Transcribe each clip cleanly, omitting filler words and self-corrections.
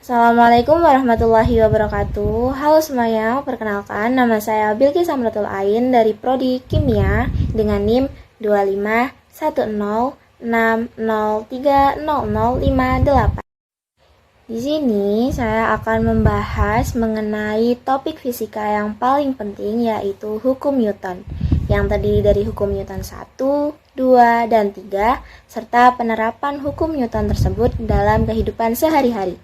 Assalamualaikum warahmatullahi wabarakatuh. Halo semuanya, perkenalkan nama saya Bilqis Amratul Ain dari Prodi Kimia dengan NIM 2510603058. Di sini saya akan membahas mengenai topik fisika yang paling penting, yaitu hukum Newton, yang terdiri dari hukum Newton 1, 2, dan 3, serta penerapan hukum Newton tersebut dalam kehidupan sehari-hari.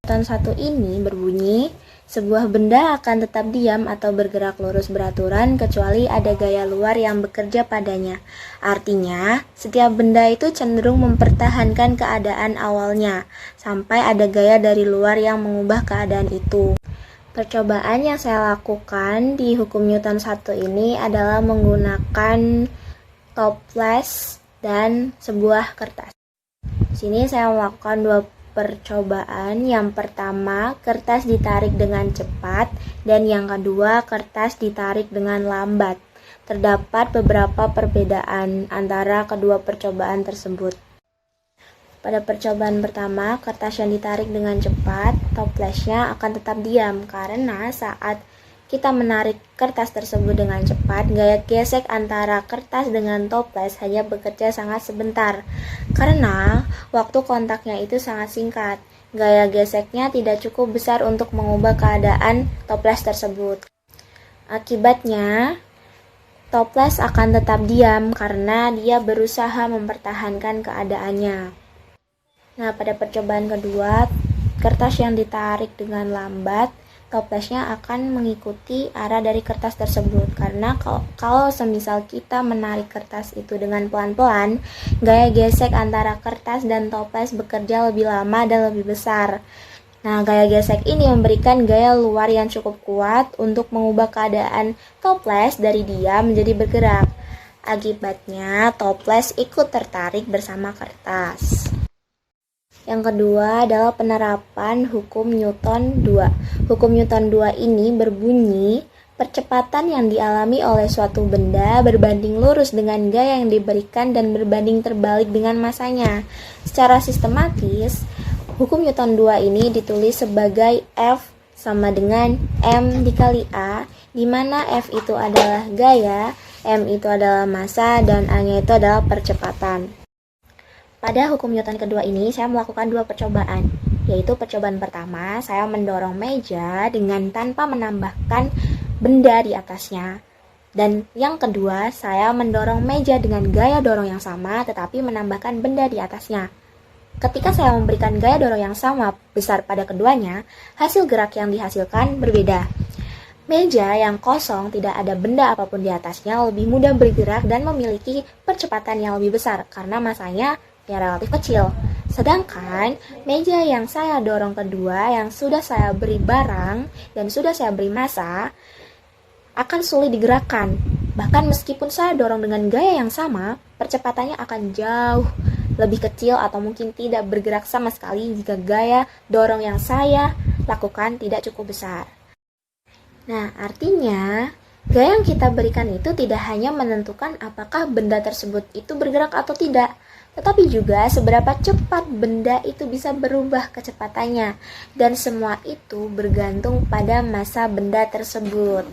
Newton 1 ini berbunyi, sebuah benda akan tetap diam atau bergerak lurus beraturan kecuali ada gaya luar yang bekerja padanya. Artinya, setiap benda itu cenderung mempertahankan keadaan awalnya, sampai ada gaya dari luar yang mengubah keadaan itu. Percobaan yang saya lakukan di hukum Newton 1 ini adalah menggunakan toples dan sebuah kertas. Di sini saya melakukan dua percobaan. Yang pertama, kertas ditarik dengan cepat, dan yang kedua, kertas ditarik dengan lambat. Terdapat beberapa perbedaan antara kedua percobaan tersebut. Pada percobaan pertama, kertas yang ditarik dengan cepat, toplesnya akan tetap diam karena saat kita menarik kertas tersebut dengan cepat, gaya gesek antara kertas dengan toples hanya bekerja sangat sebentar. Karena waktu kontaknya itu sangat singkat, gaya geseknya tidak cukup besar untuk mengubah keadaan toples tersebut. Akibatnya, toples akan tetap diam karena dia berusaha mempertahankan keadaannya. Nah, pada percobaan kedua, kertas yang ditarik dengan lambat, toplesnya akan mengikuti arah dari kertas tersebut. Karena kalau semisal kita menarik kertas itu dengan pelan-pelan, gaya gesek antara kertas dan toples bekerja lebih lama dan lebih besar. Nah, gaya gesek ini memberikan gaya luar yang cukup kuat untuk mengubah keadaan toples dari diam menjadi bergerak. Akibatnya, toples ikut tertarik bersama kertas. Yang kedua adalah penerapan hukum Newton 2. Hukum Newton 2 ini berbunyi, percepatan yang dialami oleh suatu benda berbanding lurus dengan gaya yang diberikan dan berbanding terbalik dengan masanya. Secara sistematis, hukum Newton 2 ini ditulis sebagai F sama dengan M dikali A, di mana F itu adalah gaya, M itu adalah massa, dan A-nya itu adalah percepatan. Pada hukum Newton kedua ini, saya melakukan dua percobaan, yaitu percobaan pertama, saya mendorong meja dengan tanpa menambahkan benda di atasnya. Dan yang kedua, saya mendorong meja dengan gaya dorong yang sama, tetapi menambahkan benda di atasnya. Ketika saya memberikan gaya dorong yang sama besar pada keduanya, hasil gerak yang dihasilkan berbeda. Meja yang kosong tidak ada benda apapun di atasnya lebih mudah bergerak dan memiliki percepatan yang lebih besar karena masanya yang relatif kecil. Sedangkan meja yang saya dorong kedua, yang sudah saya beri barang dan sudah saya beri massa, akan sulit digerakkan. Bahkan meskipun saya dorong dengan gaya yang sama, percepatannya akan jauh lebih kecil atau mungkin tidak bergerak sama sekali jika gaya dorong yang saya lakukan tidak cukup besar. Nah, artinya gaya yang kita berikan itu tidak hanya menentukan apakah benda tersebut itu bergerak atau tidak, tetapi juga seberapa cepat benda itu bisa berubah kecepatannya, dan semua itu bergantung pada massa benda tersebut.